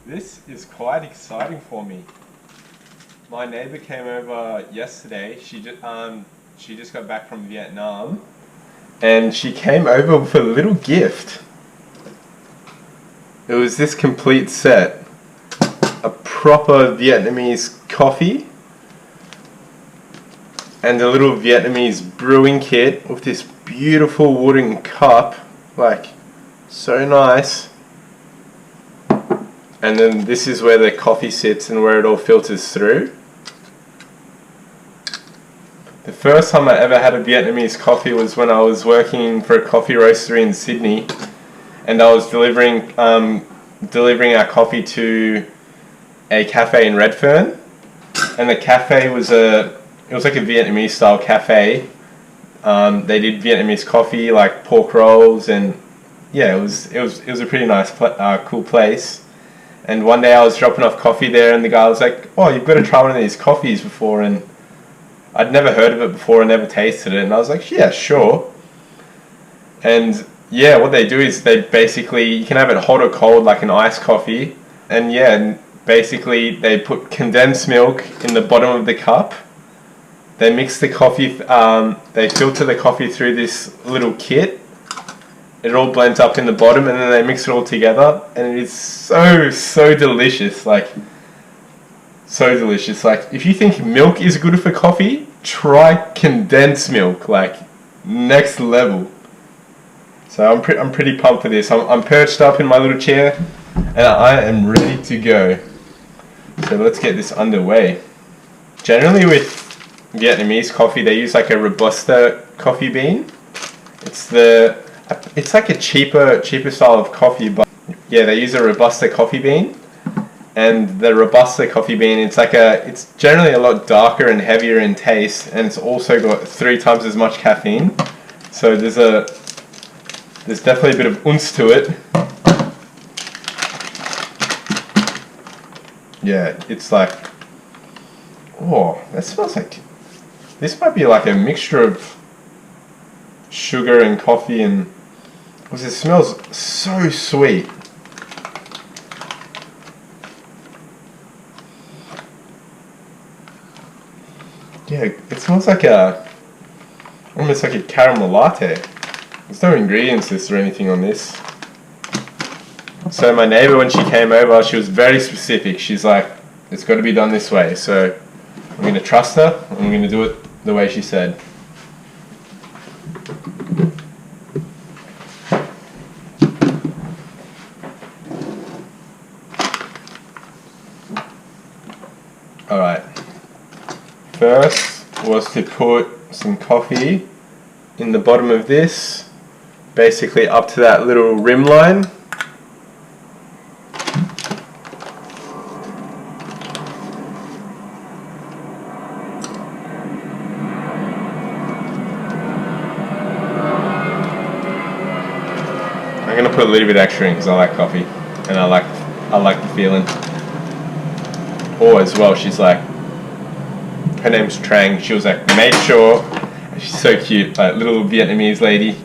This is quite exciting for me. My neighbor came over yesterday. She just got back from Vietnam, and she came over with a little gift. It was this complete set. A proper Vietnamese coffee and a little Vietnamese brewing kit with this beautiful wooden cup, like so nice. And then this is where the coffee sits and where it all filters through. The first time I ever had a Vietnamese coffee was when I was working for a coffee roastery in Sydney, and I was delivering our coffee to a cafe in Redfern, and the cafe was like a Vietnamese style cafe. They did Vietnamese coffee, like pork rolls, and yeah, it was a pretty nice cool place. And one day I was dropping off coffee there, and the guy was like, "Oh, you've got to try one of these coffees before." And I'd never heard of it before and never tasted it, and I was like, "Yeah, sure." And yeah, what they do is they basically, you can have it hot or cold like an iced coffee, and yeah, basically they put condensed milk in the bottom of the cup. They mix the coffee, they filter the coffee through this little kit. It all blends up in the bottom, and then they mix it all together, and it is so delicious. Like, so delicious. Like, if you think milk is good for coffee, try condensed milk. Like, next level. So I'm pretty pumped for this. I'm perched up in my little chair, and I am ready to go. So let's get this underway. Generally with Vietnamese coffee, they use like a Robusta coffee bean. It's like a cheaper style of coffee, but yeah, they use a Robusta coffee bean. And the Robusta coffee bean, it's generally a lot darker and heavier in taste, and it's also got 3 times as much caffeine. So there's definitely a bit of oomph to it. Yeah, it's like, oh, that smells like, this might be like a mixture of sugar and coffee, and because it smells so sweet. Yeah, it smells like almost like a caramel latte. There's no ingredients list or anything on this. So my neighbour, when she came over, she was very specific. She's like, it's got to be done this way. So I'm going to trust her, and I'm going to do it the way she said. Alright. First was to put some coffee in the bottom of this, basically up to that little rim line. I'm going to put a little bit extra in because I like coffee, and I like the feeling. Oh, as well, she's like, her name's Trang. She was like, make sure, she's so cute, like little Vietnamese lady.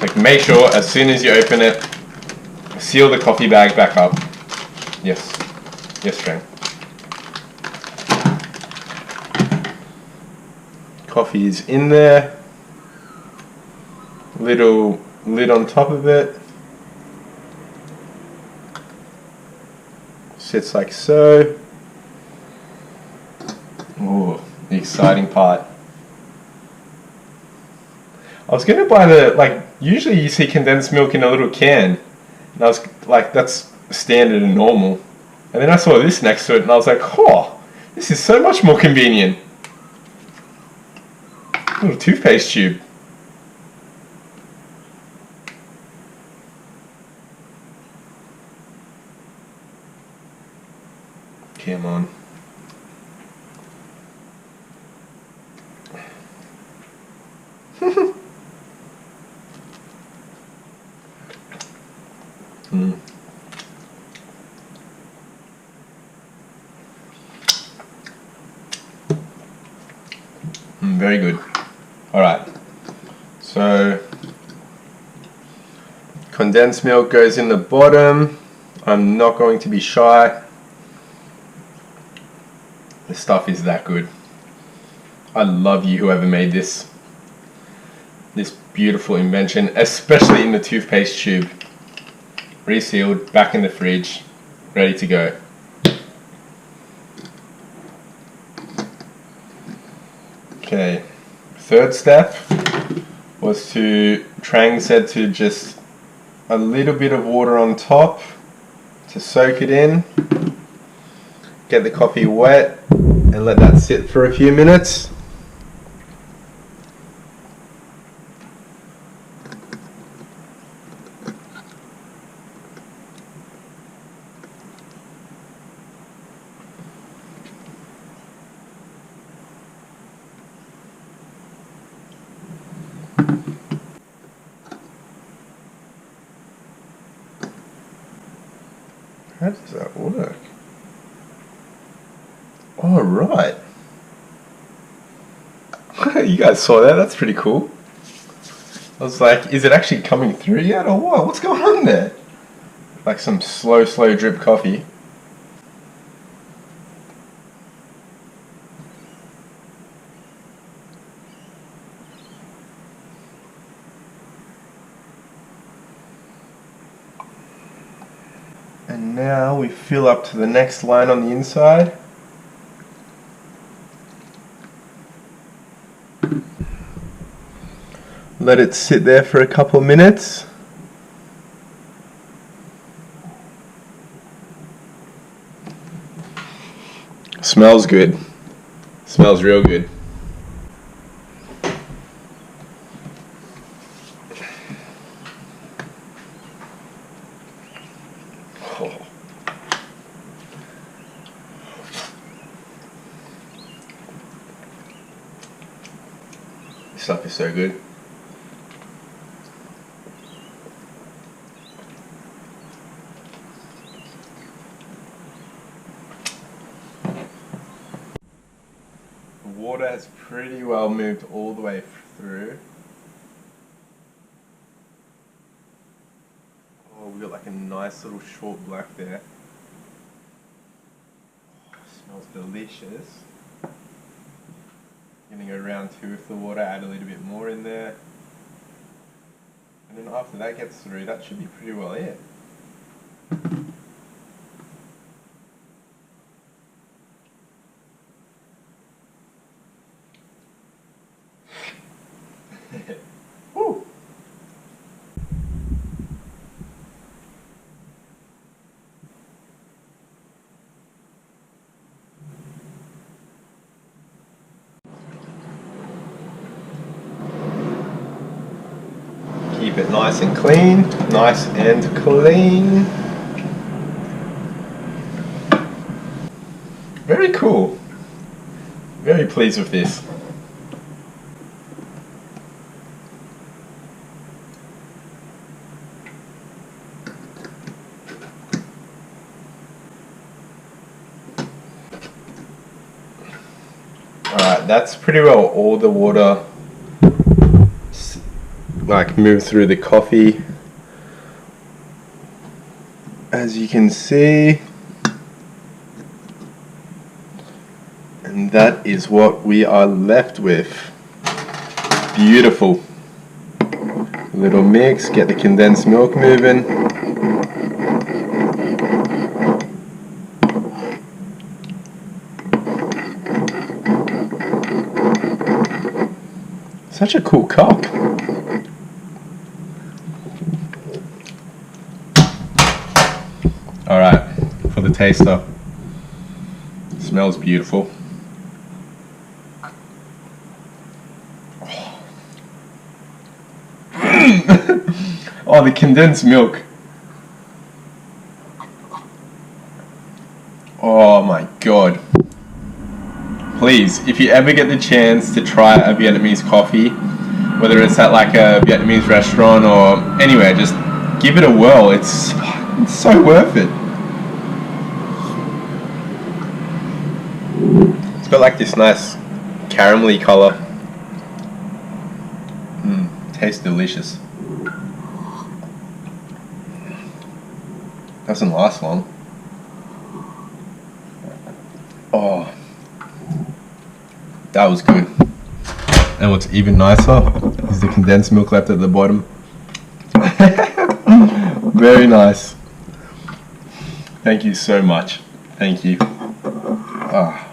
Like, make sure as soon as you open it, seal the coffee bag back up. Yes, Trang. Coffee is in there. Little lid on top of it. Sits like so. Ooh, the exciting part. I was going to buy usually you see condensed milk in a little can, and I was like, that's standard and normal. And then I saw this next to it, and I was like, oh, this is so much more convenient. Little toothpaste tube. Come on. Very good. Alright, so condensed milk goes in the bottom I'm not going to be shy. The stuff is that good. I love you, whoever made this beautiful invention, especially in the toothpaste tube. Resealed, back in the fridge, ready to go. Okay, third step was Trang said to just a little bit of water on top to soak it in, get the coffee wet, and let that sit for a few minutes. How does that work? Oh, right. You guys saw that? That's pretty cool. I was like, is it actually coming through yet or what? What's going on there? Like some slow drip coffee. And now we fill up to the next line on the inside. Let it sit there for a couple of minutes. Smells good. Smells real good. Oh. This stuff is so good. The water has pretty well moved all the way through. Oh, we got like a nice little short black there. Oh, smells delicious. Gonna go round 2 with the water, add a little bit more in there. And then after that gets through, that should be pretty well it. Woo! Keep it nice and clean, nice and clean. Very cool. Very pleased with this. Alright, that's pretty well all the water like move through the coffee. As you can see, and that is what we are left with. Beautiful. A little mix, get the condensed milk moving. Such a cool cup. Alright, for the taster. Smells beautiful. Oh, the condensed milk. Oh my god. Please, if you ever get the chance to try a Vietnamese coffee, whether it's at like a Vietnamese restaurant or anywhere, just give it a whirl. It's so worth it. It's got like this nice caramelly color. Tastes delicious. That's a nice one. Oh, that was good. And what's even nicer is the condensed milk left at the bottom. Very nice. Thank you so much. Thank you. Ah.